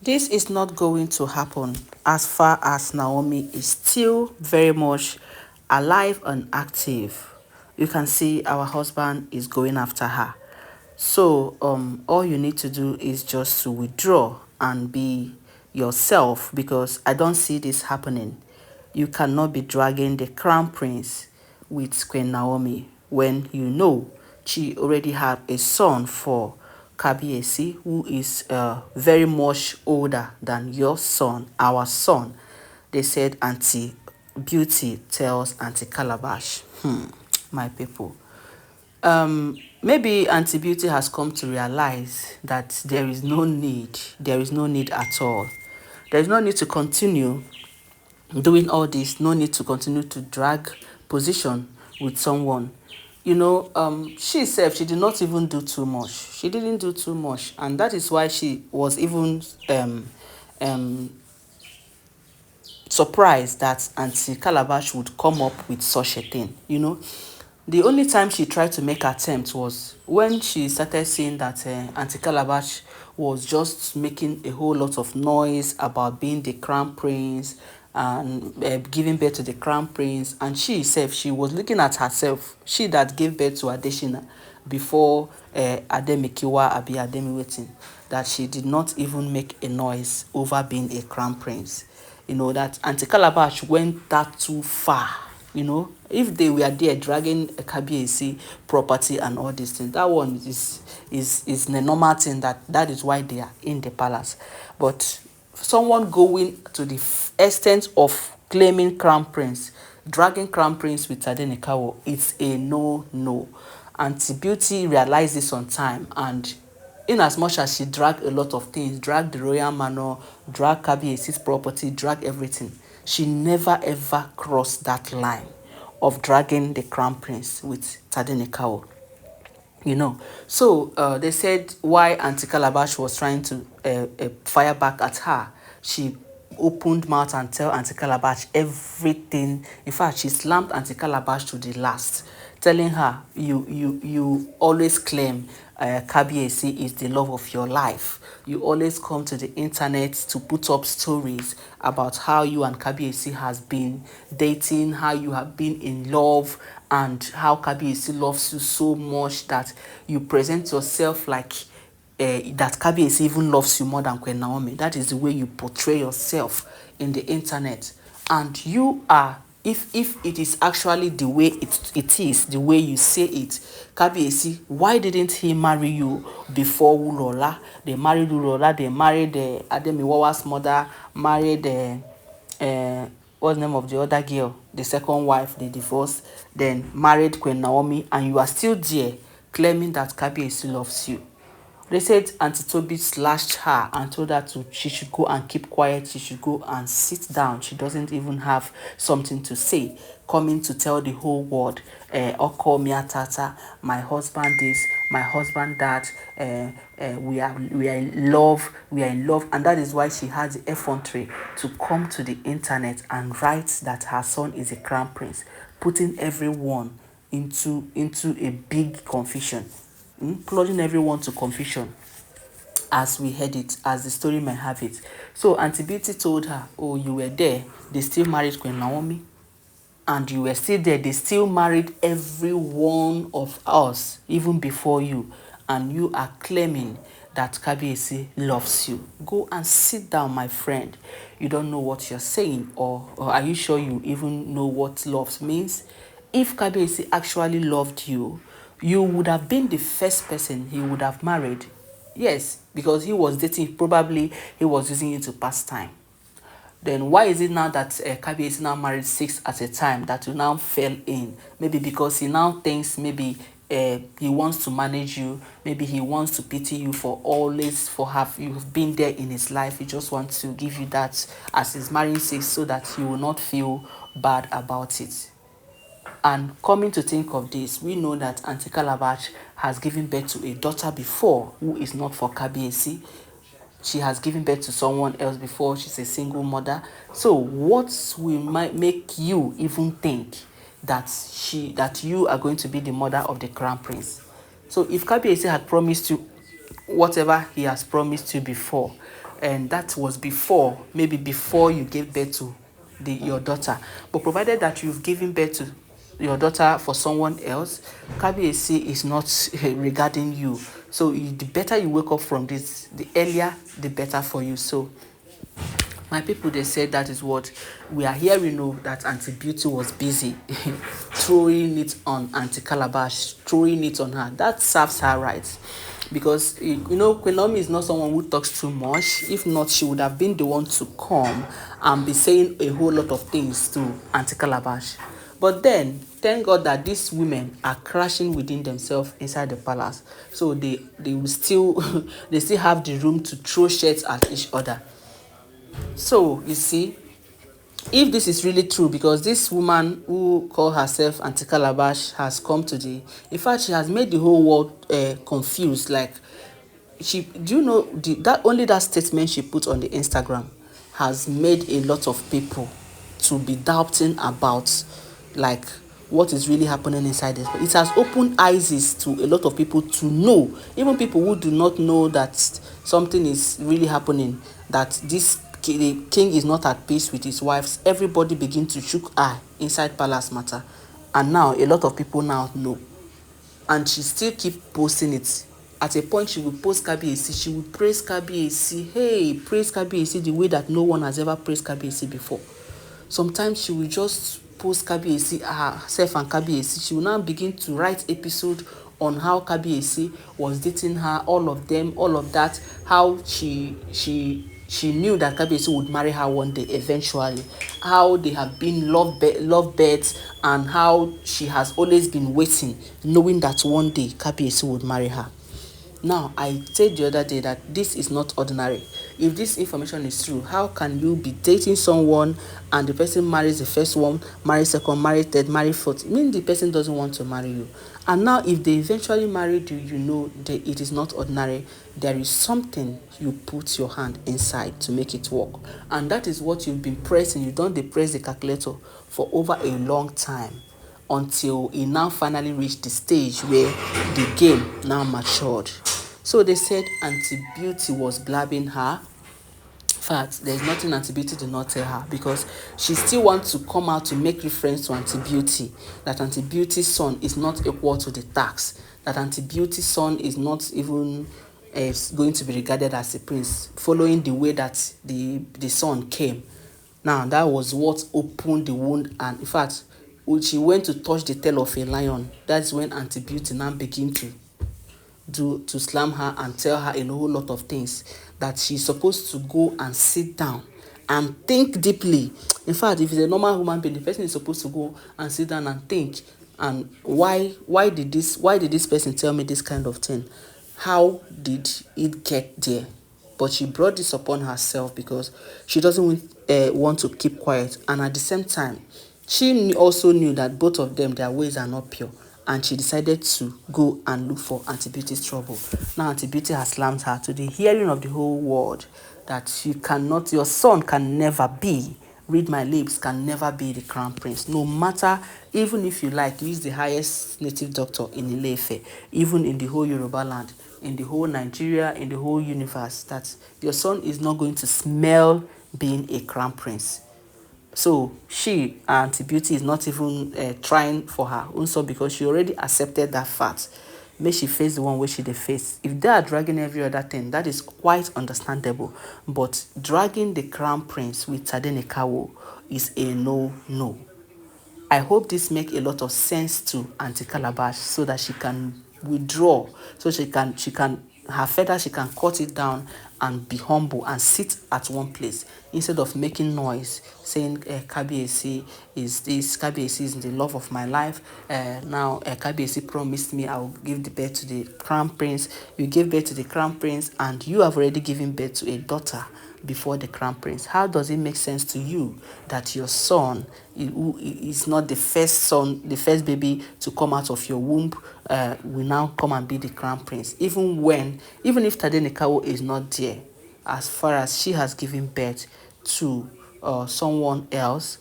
This is not going to happen as far as Naomi is still very much alive and active. You can see our husband is going after her. So all you need to do is just to withdraw and be yourself, because I don't see this happening. You cannot be dragging the crown prince with Queen Naomi when you know she already had a son for Kabiesi, who is very much older than your son, our son. They said Auntie Beauty tells Auntie Calabash. My people. Maybe Auntie Beauty has come to realize that there is no need at all. There is no need to continue doing all this, no need to continue to drag position with someone. She said she did not even do too much. She didn't do too much, and that is why she was even um surprised that Auntie Calabash would come up with such a thing. The only time she tried to make attempt was when she started seeing that Auntie Calabash was just making a whole lot of noise about being the crown prince and giving birth to the crown prince. And she herself, she was looking at herself, she that gave birth to Adeshina before Ademikiwa Abi Ademiwetin, that she did not even make a noise over being a crown prince. That Auntie Calabash went that too far. If they were there dragging a Kabiyesi property and all these things, that one is the normal thing, that is why they are in the palace. But someone going to the extent of claiming crown prince, dragging crown prince with Tadenikawo, it's a no. Auntie Beauty realized this on time, and in as much as she dragged a lot of things, dragged the royal manor, dragged Kabiyesi's property, dragged everything, she never ever crossed that line of dragging the crown prince with Tadenikawo. So they said why Auntie Calabash was trying to fire back at her, she opened mouth and tell Auntie Calabash everything. In fact, she slammed Auntie Calabash to the last, telling her, you always claim Kabiyesi is the love of your life. You always come to the internet to put up stories about how you and Kabiyesi has been dating, how you have been in love, and how Kabiyesi loves you so much that you present yourself like that Kabiyesi even loves you more than Queen Naomi. That is the way you portray yourself in the internet. And you are, if it is actually the way it is, the way you say it, Kabiyesi, why didn't he marry you before Ulola? They married Ulola, they married Ademiwawa's mother, married what's the name of the other girl, the second wife, they divorced, then married Queen Naomi, and you are still there claiming that Kabiyesi loves you. They said Auntie Tobi slashed her and told her she should go and keep quiet. She should go and sit down. She doesn't even have something to say. Coming to tell the whole world, Oko Miatata, my husband this, my husband that, we are in love, and that is why she had the effrontery to come to the internet and write that her son is a crown prince, putting everyone into a big confusion. Plunging everyone to confusion, as we heard it, as the story may have it. So Auntie Beauty told her, oh, you were there, they still married Queen Naomi, and you were still there, they still married every one of us, even before you, and you are claiming that Kabiyesi loves you. Go and sit down, my friend. You don't know what you're saying, or are you sure you even know what love means? If Kabiyesi actually loved you, you would have been the first person he would have married. Yes, because he was dating, probably he was using it to pass time. Then why is it now that Kabiyesi now married 6 at a time that you now fell in? Maybe because he now thinks maybe he wants to manage you. Maybe he wants to pity you for always, for you've been there in his life. He just wants to give you that as he's marrying 6 so that you will not feel bad about it. And coming to think of this, we know that Auntie Calabash has given birth to a daughter before who is not for Kabiyesi. She has given birth to someone else before. She's a single mother. So what will make you even think that you are going to be the mother of the crown prince? So if Kabiyesi had promised you whatever he has promised you before, and that was before, maybe before you gave birth to your daughter. But provided that you've given birth to your daughter for someone else, Kabiyesi is not regarding you. So the better you wake up from this, the earlier the better for you. So my people, they said that is what we are hearing. Know that Auntie Beauty was busy throwing it on Auntie Calabash, throwing it on her. That serves her right, because Queen Naomi is not someone who talks too much. If not, she would have been the one to come and be saying a whole lot of things to Auntie Calabash. But then, thank God that these women are crashing within themselves inside the palace, so they will still they still have the room to throw shades at each other. So you see, if this is really true, because this woman who call herself Auntie Calabash has come to the, in fact, she has made the whole world confused. Like, do you know that only that statement she put on the Instagram has made a lot of people to be doubting about, like, what is really happening inside this. It has opened eyes to a lot of people to know, even people who do not know that something is really happening, that the king is not at peace with his wives. Everybody begin to shook eye inside palace matter, and now a lot of people now know, and she still keep posting it. At a point, she will post Kabiyesi, she will praise Kabiyesi, hey, praise Kabiyesi the way that no one has ever praised Kabiyesi before. Sometimes she will just post Kabiyesi herself and Kabiyesi. She will now begin to write episode on how Kabiyesi was dating her, all of them, all of that, how she knew that Kabiyesi would marry her one day eventually, how they have been lovebirds, and how she has always been waiting, knowing that one day Kabiyesi would marry her. Now, I said the other day that this is not ordinary. If this information is true, how can you be dating someone and the person marries the first one, marries second, marries third, marries fourth? It means the person doesn't want to marry you. And now, if they eventually married you, you know that it is not ordinary. There is something you put your hand inside to make it work. And that is what you've been pressing. You don't press the calculator for over a long time, until it now finally reached the stage where the game now matured. So they said Auntie Beauty was blabbing her. In fact, there's nothing Auntie Beauty did not tell her, because she still wants to come out to make reference to Auntie Beauty, that Auntie Beauty's son is not equal to the tax, that Auntie Beauty's son is not even going to be regarded as a prince, following the way that the son came. Now, that was what opened the wound, and in fact, when she went to touch the tail of a lion, that's when Auntie Beauty now began to slam her and tell her a whole lot of things, that she's supposed to go and sit down and think deeply. In fact, if it's a normal human being, the person is supposed to go and sit down and think, and why did this person tell me this kind of thing? How did it get there? But she brought this upon herself because she doesn't want to keep quiet, and at the same time, she also knew that both of them, their ways are not pure, and she decided to go and look for Auntie Beauty's trouble. Now Auntie Beauty has slammed her to the hearing of the whole world that your son can never be, read my lips, can never be the crown prince. No matter, even if you like, he's the highest native doctor in Ile-Ife, even in the whole Yoruba land, in the whole Nigeria, in the whole universe, that your son is not going to smell being a crown prince. So Auntie Beauty, is not even trying for her own son, because she already accepted that fact. May she face the one where she dey face. If they are dragging every other thing, that is quite understandable. But dragging the crown prince with Tadenikawo is a no. I hope this make a lot of sense to Auntie Calabash, so that she can withdraw, so she can her feather, she can cut it down and be humble and sit at one place, instead of making noise saying Kabiyesi is this, Kabiyesi is the love of my life. Now Kabiyesi promised me I will give the birth to the crown prince. You gave birth to the crown prince, and you have already given birth to a daughter before the crown prince. How does it make sense to you that your son, who is not the first son, the first baby to come out of your womb, will now come and be the crown prince, even if Tadenikawo is not there? As far as she has given birth to someone else,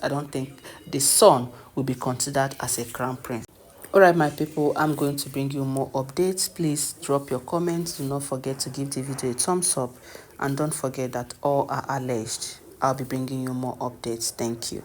I don't think the son will be considered as a crown prince. Alright, my people, I'm going to bring you more updates. Please drop your comments. Do not forget to give the video a thumbs up And don't forget that all are alleged. I'll be bringing you more updates. Thank you.